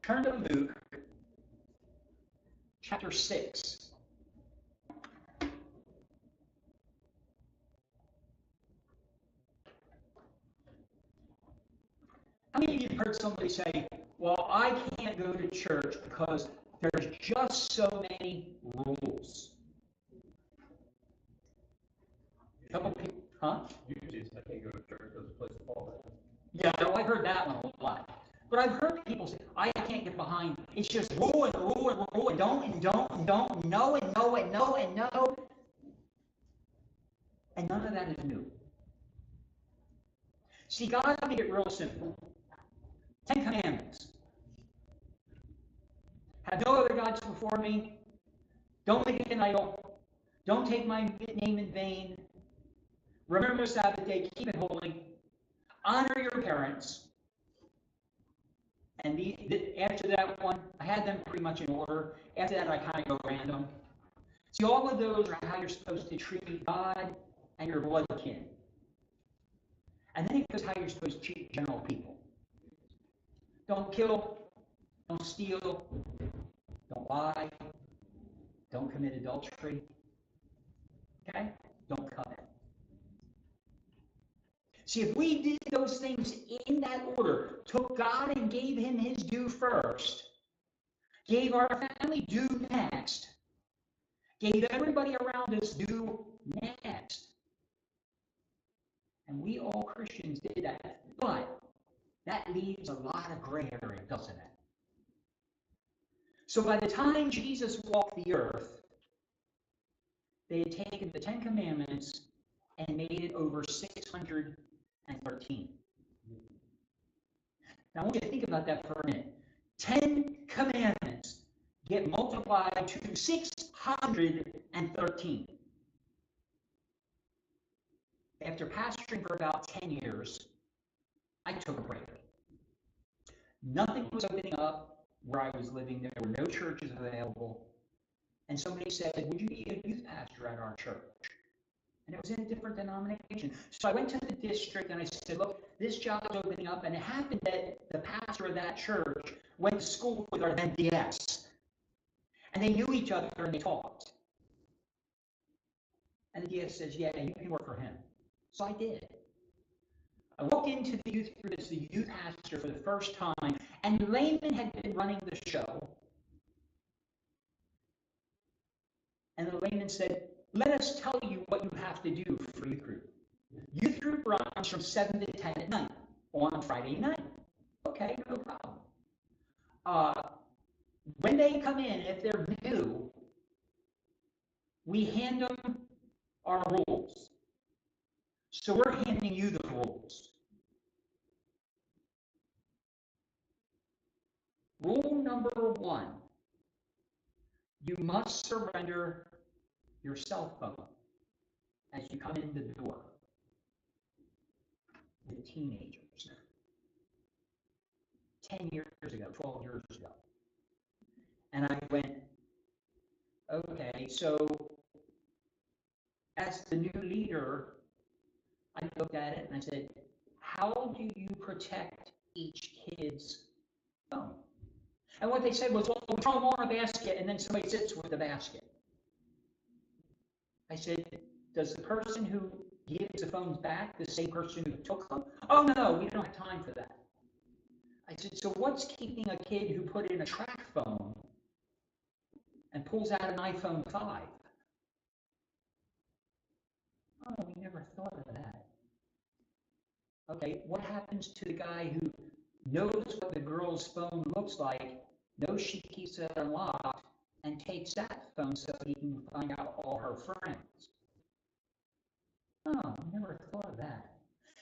Turn to Luke chapter 6. How many of you have heard somebody say, well, I can't go to church because there's just so many rules? A couple people, huh? Usually it's I can't go to church because the place is fall down. Yeah, well, I've heard that one a lot. But I've heard people say, I can't get behind. It's just rule and rule and rule and don't and don't and don't and no and no and no and no. And none of that is new. See, God made it real simple. 10 Commandments. Have no other gods before me. Don't make an idol. Don't take my name in vain. Remember the Sabbath day. Keep it holy. Honor your parents. And after that one, I had them pretty much in order. After that, I kind of go random. See, all of those are how you're supposed to treat God and your blood kin. And then it goes how you're supposed to treat general people. Don't kill. Don't steal. Don't lie. Don't commit adultery. Okay? Don't covet. See, if we did those things in that order, took God and gave him his due first, gave our family due next, gave everybody around us due next, and we all Christians did that, but that leaves a lot of gray area, doesn't it? So by the time Jesus walked the earth, they had taken the 10 Commandments and made it over 613. Now I want you to think about that for a minute. 10 commandments get multiplied to 613. After pastoring for about 10 years, I took a break. Nothing was opening up where I was living. There were no churches available. And somebody said, would you be a youth pastor at our church? And it was in a different denomination. So I went to the district and I said, look, this job is opening up. And it happened that the pastor of that church went to school with our then DS. And they knew each other and they talked. And the DS says, yeah, you can work for him. So I did. I walked into the youth group as the youth pastor for the first time. And Layman had been running the show. And the layman said, let us tell you what you have to do for youth group. Youth group runs from 7 to 10 at night on Friday night. Okay, no problem. When they come in, if they're new, we hand them our rules. So we're handing you the rules. Rule number 1, you must surrender your cell phone as you come in the door. The teenagers. 10 years ago, 12 years ago. And I went, okay, so as the new leader, I looked at it and I said, how do you protect each kid's phone? And what they said was, well, we throw them all in a basket and then somebody sits with the basket. I said, does the person who gives the phones back the same person who took them? Oh, no, we don't have time for that. I said, so what's keeping a kid who put in a track phone and pulls out an iPhone 5? Oh, we never thought of that. Okay, what happens to the guy who knows what the girl's phone looks like, knows she keeps it unlocked, and takes that phone so he can find out all her friends? Oh, we never thought of that.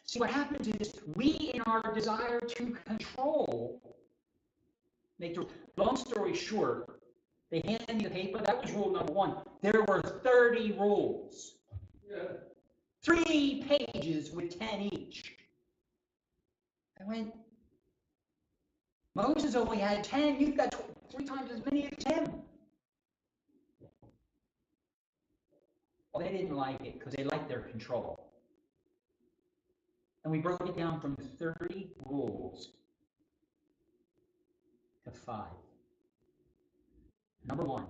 See, what happens is we, in our desire to control, make the long story short, they handed me the paper. That was rule number 1. There were 30 rules. Yeah. 3 pages with 10 each. I went, Moses only had 10. You've got 3 times as many as him. Well, they didn't like it because they liked their control. And we broke it down from 30 rules to 5. Number 1,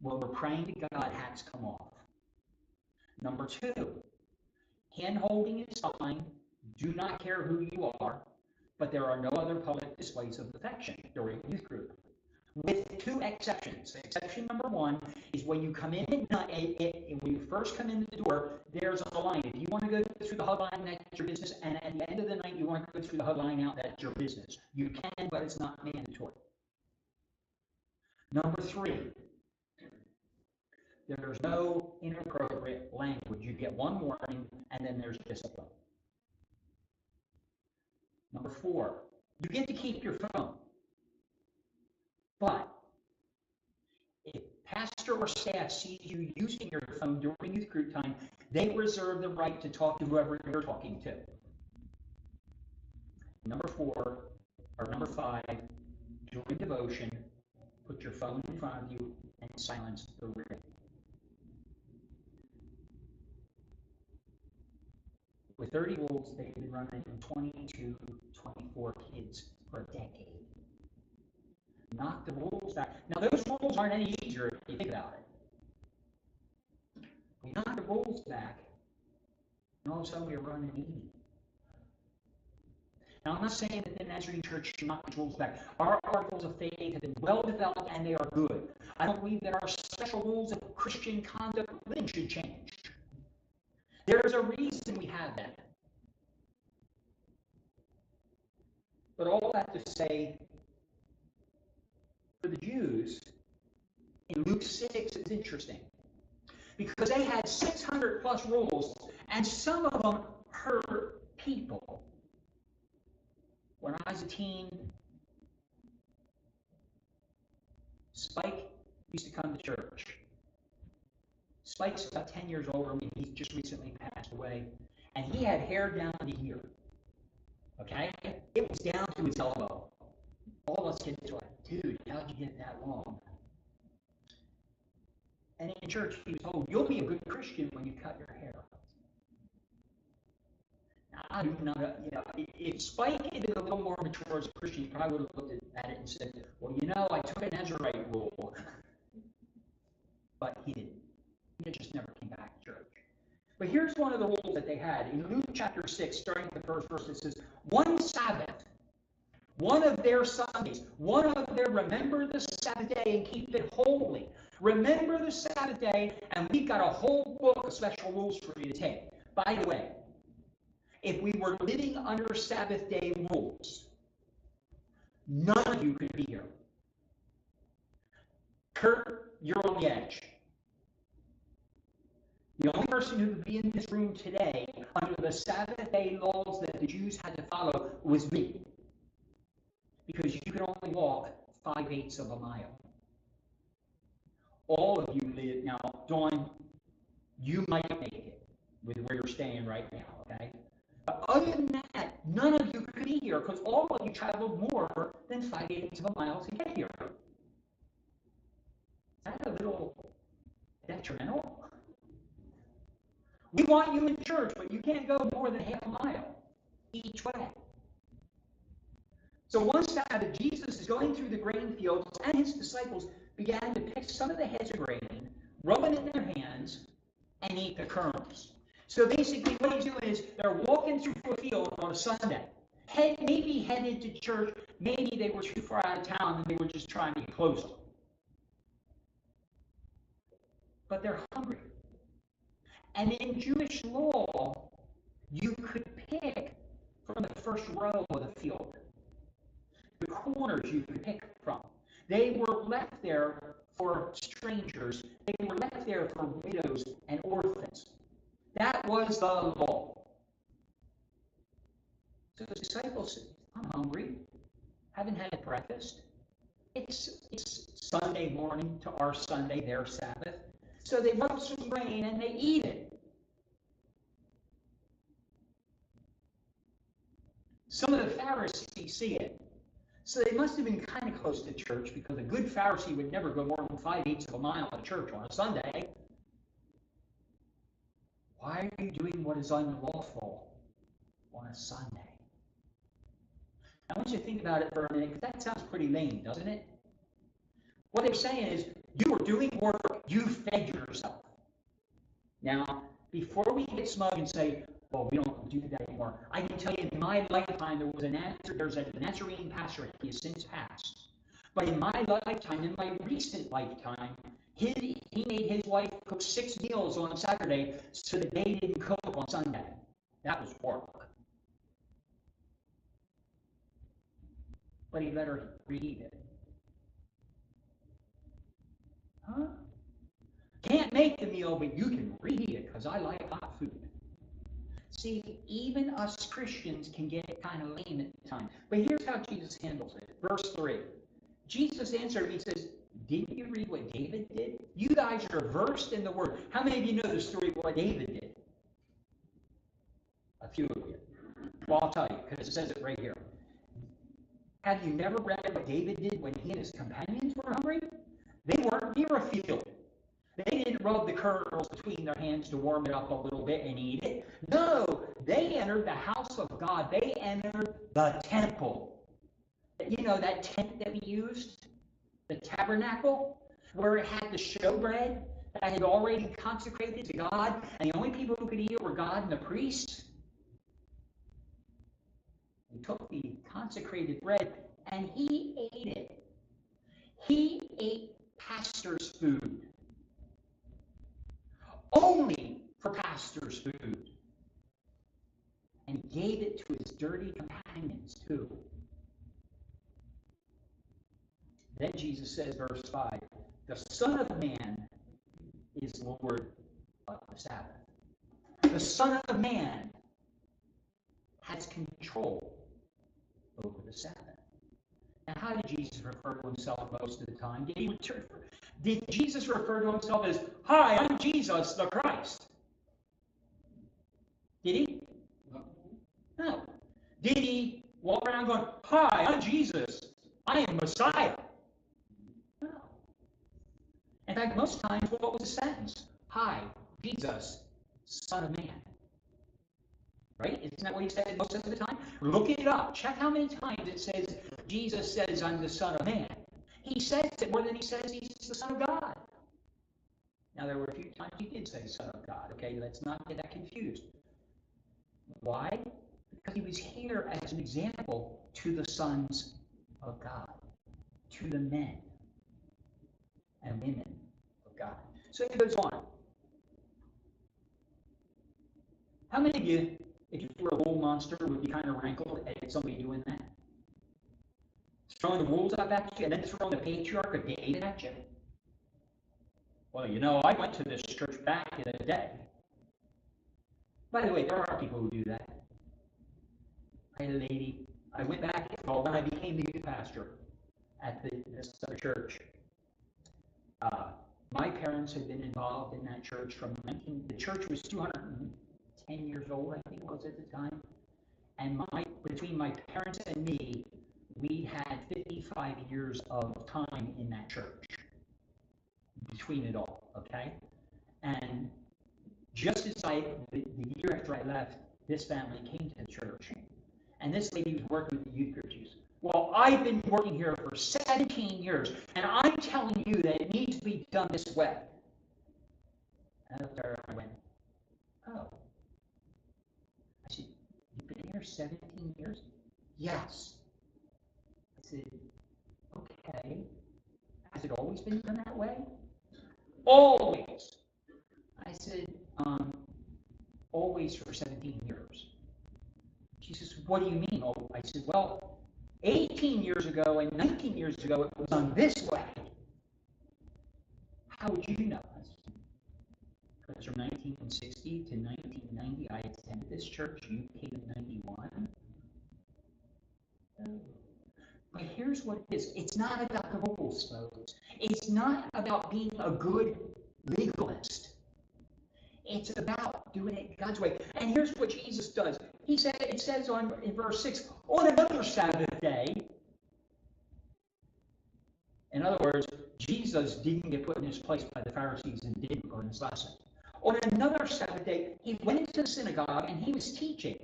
when we're praying to God, hats come off. Number 2, hand holding is fine. Do not care who you are, but there are no other public displays of affection during youth group. With 2 exceptions. Exception number 1 is when you come in at night, when you first come in the door, there's a line. If you want to go through the hug line, that's your business. And at the end of the night, you want to go through the hug line out, that's your business. You can, but it's not mandatory. Number 3, there's no inappropriate language. You get 1 warning, and then there's discipline. Number 4, you get to keep your phone. But if pastor or staff sees you using your phone during youth group time, they reserve the right to talk to whoever you're talking to. Number 5, during devotion, put your phone in front of you and silence the ring. With 30 wolves, they've been running 22, 24 kids for a decade. Knock the wolves back. Now, those wolves aren't any easier if you think about it. We knock the wolves back, and all of a sudden we're running 80. Now, I'm not saying that the Nazarene Church should knock the wolves back. Our articles of faith have been well developed, and they are good. I don't believe that our special rules of Christian conduct living should change. There's a reason we have that. But all that to say, for the Jews, in Luke 6, it's interesting. Because they had 600 plus rules, and some of them hurt people. When I was a teen, Spike used to come to church. Spike's about 10 years older than me. He's just recently passed away. And he had hair down to here. Okay? It was down to his elbow. All of us kids were like, dude, how'd you get that long? And in church, he was told, you'll be a good Christian when you cut your hair. Now, I do not, if Spike had been a little more mature as a Christian, he probably would have looked at it and said, well, I took a Nazarite rule. But he didn't. He just never came back to church. But here's one of the rules that they had. In Luke chapter 6, starting at the first verse, it says, one Sabbath, one of their Sundays, one of their remember the Sabbath day and keep it holy. Remember the Sabbath day, and we've got a whole book of special rules for you to take. By the way, if we were living under Sabbath day rules, none of you could be here. Kurt, you're on the edge. The only person who could be in this room today under the Sabbath day laws that the Jews had to follow was me. Because you can only walk 5/8 of a mile. All of you live now, Dawn, you might make it with where you're staying right now, okay? But other than that, none of you could be here because all of you traveled more than 5/8 of a mile to get here. Is that a little detrimental? We want you in church, but you can't go more than half a mile each way. So one Sabbath, Jesus is going through the grain fields, and his disciples began to pick some of the heads of grain, rub it in their hands, and eat the kernels. So basically what he's doing is they're walking through a field on a Sunday. Maybe headed to church, maybe they were too far out of town and they were just trying to get closer. But they're hungry. And in Jewish law, you could pick from the first row of the field. The corners you could pick from. They were left there for strangers. They were left there for widows and orphans. That was the law. So the disciples said, I'm hungry. Haven't had breakfast. It's Sunday morning to our Sunday, their Sabbath. So they rub some grain and they eat it. Some of the Pharisees see it. So they must have been kind of close to church because a good Pharisee would never go more than 5/8 of a mile to church on a Sunday. Why are you doing what is unlawful on a Sunday? I want you to think about it for a minute, because that sounds pretty lame, doesn't it? What they're saying is, you were doing work, you fed yourself. Now, before we get smug and say, well, we don't do that anymore, I can tell you in my lifetime there's a Nazarene pastor, he has since passed. But in my lifetime, in my recent lifetime, he made his wife cook 6 meals on Saturday so that they didn't cook on Sunday. That was work. But he let her reheat it. Huh? Can't make the meal, but you can reheat it because I like hot food. See, even us Christians can get kind of lame at times. But here's how Jesus handles it. Verse 3. Jesus answered him, he says, didn't you read what David did? You guys are versed in the word. How many of you know the story of what David did? A few of you. Well, I'll tell you, because it says it right here. Have you never read what David did when he and his companions were hungry? They weren't near a field. They didn't rub the kernels between their hands to warm it up a little bit and eat it. No, they entered the house of God. They entered the temple. You know, that tent that we used, the tabernacle, where it had the showbread that had already consecrated to God, and the only people who could eat it were God and the priests. He took the consecrated bread and he ate it. He ate pastor's food. Only for pastor's food. And he gave it to his dirty companions too. Then Jesus says, verse 5, the Son of Man is Lord of the Sabbath. The Son of Man has control over the Sabbath. Now, how did Jesus refer to himself most of the time? Did Jesus refer to himself as, hi, I'm Jesus the Christ? Did he? No. Did he walk around going, hi, I'm Jesus, I am Messiah? No. In fact, most times, what was the sentence? Hi, Jesus, Son of Man. Right? Isn't that what he said most of the time? Look it up. Check how many times it says, Jesus says, I'm the Son of Man. He says it more than he says he's the Son of God. Now, there were a few times he did say Son of God. Okay, let's not get that confused. Why? Because he was here as an example to the sons of God, to the men and women of God. So it goes on. How many of you, if you were a bull monster, would be kind of rankled at somebody doing that? Throwing the rules out at you and then throwing the patriarch of David at you? Well, you know, I went to this church back in the day. By the way, there are people who do that. I had a lady, I went back, well, when I became the youth pastor at this other church, my parents had been involved in that church the church was 210 years old, I think it was at the time. And between my parents and me, we had 55 years of time in that church. Between it all, okay? And just as the year after I left, this family came to the church. And this lady was working with the youth groups. Well, I've been working here for 17 years, and I'm telling you that it needs to be done this way. And I looked at her and I went, oh. I said, you've been here 17 years? Yes. I said, okay. Has it always been done that way? Always. I said, always for 17 years. She says, what do you mean? Oh, I said, well, 18 years ago and 19 years ago, it was done this way. How would you know? Because from 1960 to 1990, I attended this church. You came in 91. Oh. But here's what it is. It's not about the rules, folks. It's not about being a good legalist. It's about doing it God's way. And here's what Jesus does. It says in verse 6, on another Sabbath day. In other words, Jesus didn't get put in his place by the Pharisees and didn't learn his lesson. On another Sabbath day, he went into the synagogue and he was teaching.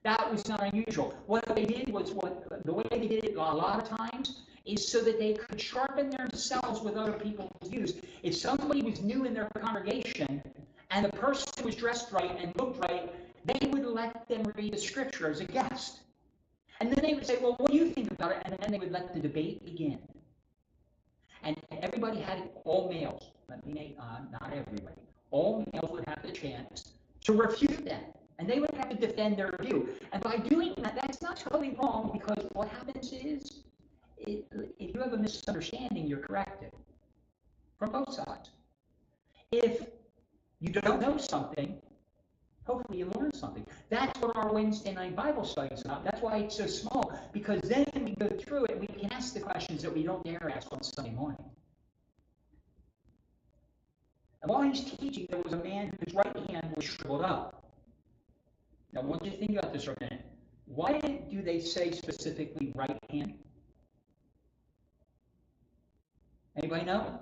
That was not unusual. What they did was, the way they did it a lot of times is so that they could sharpen themselves with other people's views. If somebody was new in their congregation and the person was dressed right and looked right, they would let them read the scripture as a guest. And then they would say, well, what do you think about it? And then they would let the debate begin. And everybody had, all males, let me make, not everybody, all males would have the chance to refute them. And they would have to defend their view. And by doing that, that's not totally wrong, because what happens is, if you have a misunderstanding, you're corrected from both sides. If you don't know something, hopefully you learn something. That's what our Wednesday night Bible study is about. That's why it's so small, because then we go through it, we can ask the questions that we don't dare ask on Sunday morning. And while he's teaching, there was a man whose right hand was shriveled up. Now, what do you think about this for a minute? Why do they say specifically right hand? Anybody know?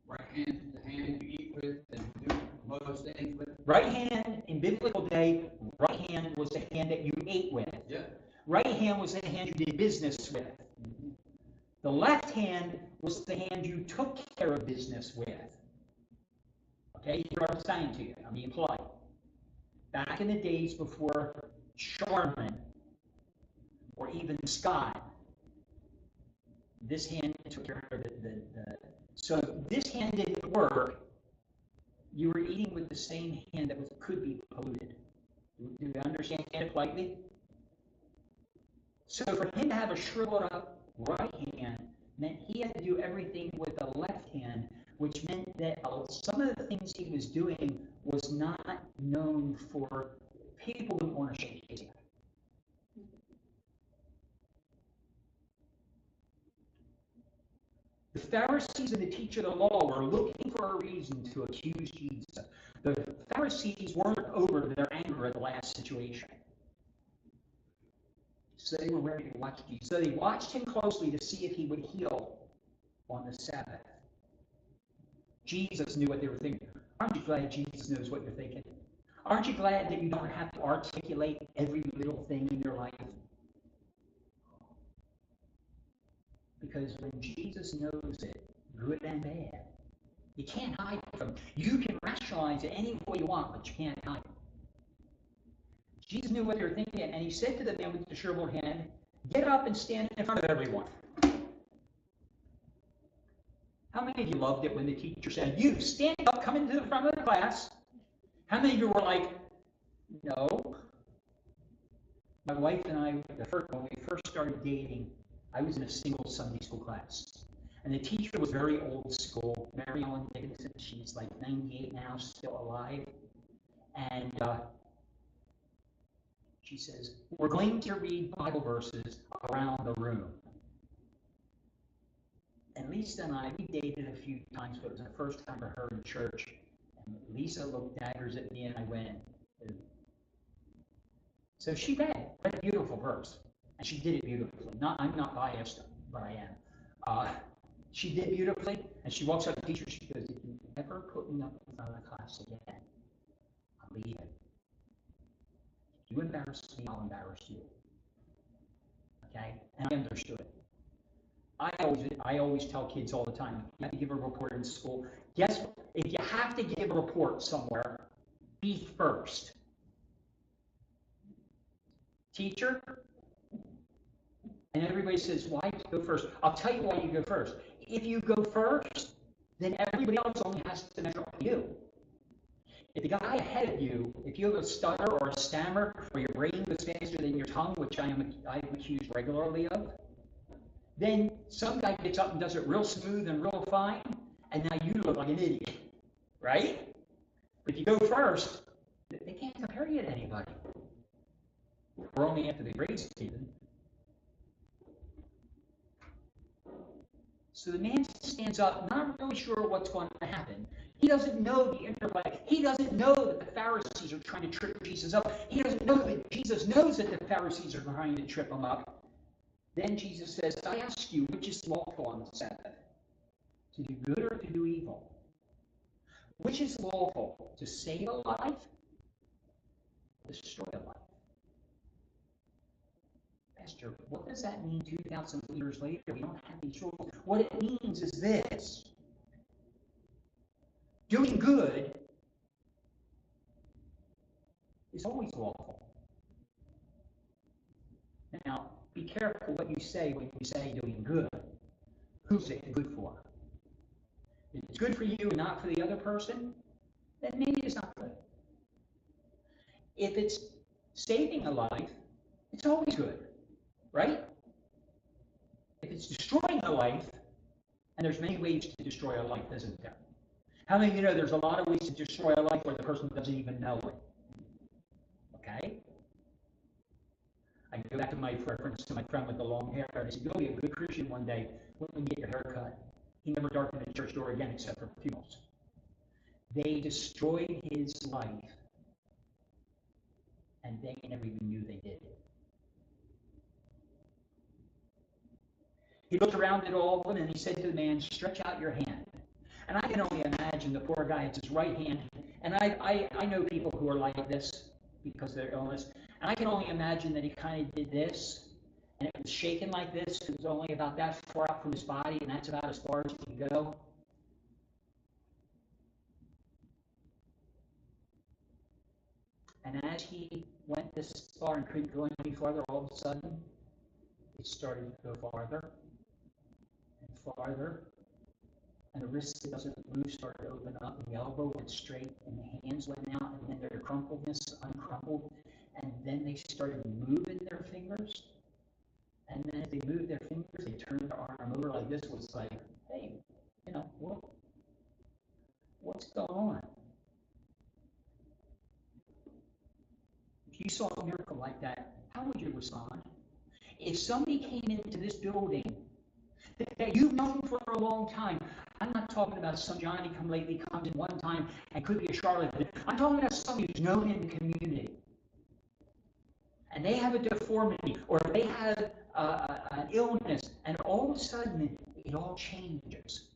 Right hand is the hand you eat with and do most things with. Right hand, in biblical day, right hand was the hand that you ate with. Yeah. Right hand was the hand you did business with. The left hand was the hand you took care of business with. Okay, here's what I'm saying to you. I'm being polite. Back in the days before Charmin or even Scott, this hand took care of so if this hand didn't work, you were eating with the same hand that could be polluted. Do you understand it politely? So for him to have a shriveled up right hand meant he had to do everything with the left hand, which meant that some of the things he was doing was not known for people who want to shake his hand. The Pharisees and the teacher of the law were looking for a reason to accuse Jesus. The Pharisees weren't over their anger at the last situation. So they were ready to watch Jesus. So they watched him closely to see if he would heal on the Sabbath. Jesus knew what they were thinking. Aren't you glad Jesus knows what you're thinking? Aren't you glad that you don't have to articulate every little thing in your life? Because when Jesus knows it, good and bad, you can't hide from it. You can rationalize it any way you want, but you can't hide it. Jesus knew what they were thinking, and he said to the man with the shriveled hand, get up and stand in front of everyone. How many of you loved it when the teacher said, you stand up, come into the front of the class? How many of you were like, no? My wife and I, when we first started dating, I was in a single Sunday school class. And the teacher was very old school, Mary Ellen Dickinson. She's like 98 now, still alive. And she says, we're going to read Bible verses around the room. And Lisa and I, we dated a few times, but it was the first time for her in church. And Lisa looked daggers at me, and I went. So she read a beautiful verse, and she did it beautifully. I'm not biased, but I am. She did beautifully, and she walks up to the teacher. She goes, "If you ever put me up in front of the class again, I'm leaving. If you embarrass me, I'll embarrass you." Okay, and I understood. I always tell kids all the time, you have to give a report in school. Guess what? If you have to give a report somewhere, be first. Teacher? And everybody says, why go first? I'll tell you why you go first. If you go first, then everybody else only has to measure up to you. If the guy ahead of you, if you have a stutter or a stammer, or your brain goes faster than your tongue, which I'm accused regularly of, then some guy gets up and does it real smooth and real fine, and now you look like an idiot, right? If you go first, they can't compare you to anybody. We're only after the grade season. So the man stands up, not really sure what's going to happen. He doesn't know the interplay. He doesn't know that the Pharisees are trying to trip Jesus up. He doesn't know that Jesus knows that the Pharisees are trying to trip him up. Then Jesus says, I ask you, which is lawful on the Sabbath? To do good or to do evil? Which is lawful? To save a life? Destroy a life? Pastor, what does that mean 2,000 years later? We don't have these rules. What it means is this. Doing good is always lawful. Now, be careful what you say when you say doing good. Who's it good for? If it's good for you and not for the other person, then maybe it's not good. If it's saving a life, it's always good, right? If it's destroying a life, and there's many ways to destroy a life, isn't there? How many of you know there's a lot of ways to destroy a life where the person doesn't even know it? Okay? I go back to my reference to my friend with the long hair, and I said, you'll be a good Christian one day when you get your hair cut. He never darkened a church door again except for funerals. They destroyed his life, and they never even knew they did it. He looked around at all of them, and he said to the man, stretch out your hand. And I can only imagine the poor guy, it's his right hand. And I know people who are like this because of their illness. And I can only imagine that he kind of did this, and it was shaking like this. It was only about that far out from his body, and that's about as far as he could go. And as he went this far and couldn't go any farther, all of a sudden, it started to go farther and farther. And the wrist that doesn't move started to open up, and the elbow went straight, and the hands went out, and then their crumpledness uncrumpled, and then they started moving their fingers. And then as they moved their fingers, they turned their arm over like this. Was like, hey, you know, what's going on? If you saw a miracle like that, how would you respond? If somebody came into this building that you've known for a long time, I'm not talking about some Johnny come lately comes in one time and could be a charlatan. I'm talking about somebody who's known in the community. And they have a deformity, or they have an illness, and all of a sudden it all changes.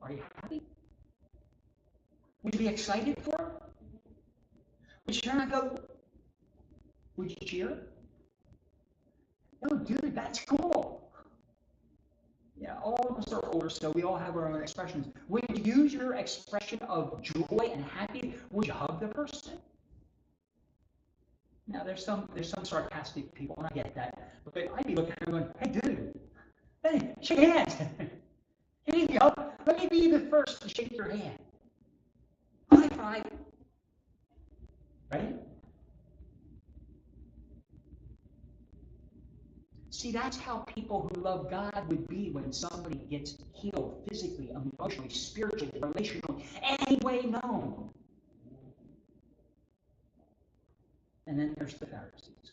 Are you happy? Would you be excited for it? Would you turn and go, would you cheer? No, dude, that's cool. Yeah, all of us are older, so we all have our own expressions. Would you use your expression of joy and happiness? Would you hug the person? Now, there's some sarcastic people, and I get that. But I'd be looking at them going, hey, dude, hey, shake hands. Here you go. Let me be the first to shake your hand. High five. Right? See, that's how people who love God would be when somebody gets healed physically, emotionally, spiritually, relationally, any way known. And then there's the Pharisees.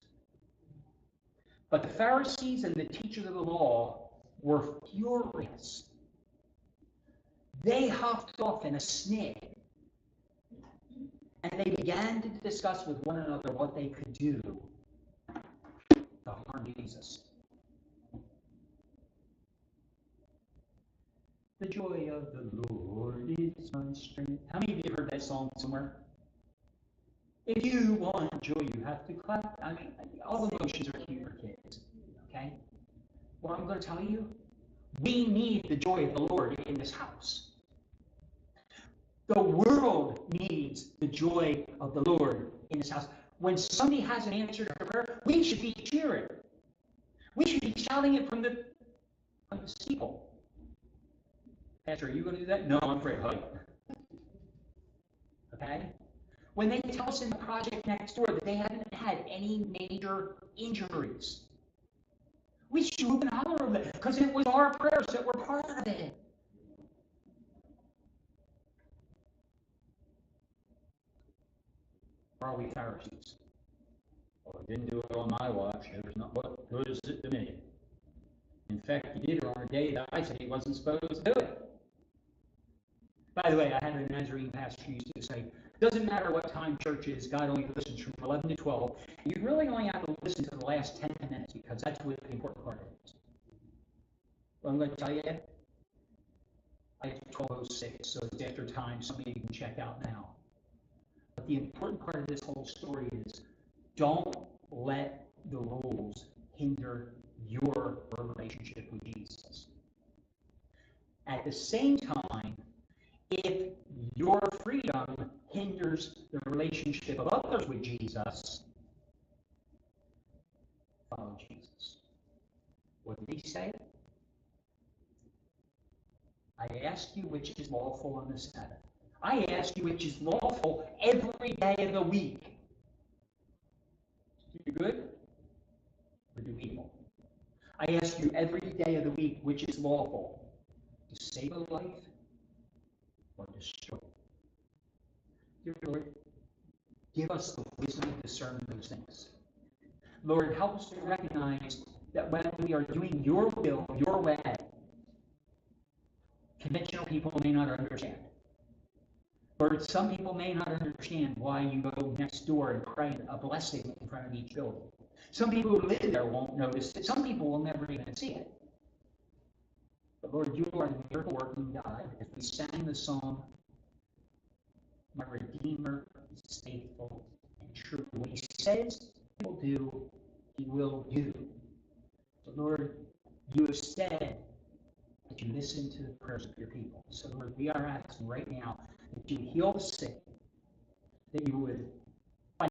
But the Pharisees and the teachers of the law were furious. They hopped off in a snig, and they began to discuss with one another what they could do to harm Jesus. The joy of the Lord is my strength. How many of you have heard that song somewhere? If you want joy, you have to clap. I mean, all emotions are cute for kids. Okay? Well, I'm going to tell you, we need the joy of the Lord in this house. The world needs the joy of the Lord in this house. When somebody has an answer to prayer, we should be cheering. We should be shouting it from the steeple. Pastor, are you going to do that? No, I'm afraid of height. Okay? When they tell us in the project next door that they haven't had any major injuries, we should whoop and holler over that because it was our prayers that were part of it. Or are we Pharisees? Well, I didn't do it on my watch. It was not what good is it to me? In fact, he did it on a day that I said he wasn't supposed to do it. By the way, I had a Nazarene pastor who used to say, it doesn't matter what time church is, God only listens from 11 to 12. And you really only have to listen to the last 10 minutes because that's what the important part is. Well, I'm going to tell you, I have 12:06, so it's after time, so maybe you can check out now. But the important part of this whole story is don't let the rules hinder your relationship with Jesus. At the same time, if your freedom hinders the relationship of others with Jesus, follow Jesus. What did he say? I ask you which is lawful on the Sabbath. I ask you which is lawful every day of the week. Do good or do evil? I ask you every day of the week which is lawful, to save a life or destroy it. Dear Lord, give us the wisdom to discern those things. Lord, help us to recognize that when we are doing your will, your way, conventional people may not understand. Lord, some people may not understand why you go next door and pray a blessing in front of each building. Some people who live there won't notice it. Some people will never even see it. But Lord, you are the miracle working God. As we sang the song, my Redeemer is faithful and true. What he says he will do. So Lord, you have said that you listen to the prayers of your people. So Lord, we are asking right now that you heal the sick, that you would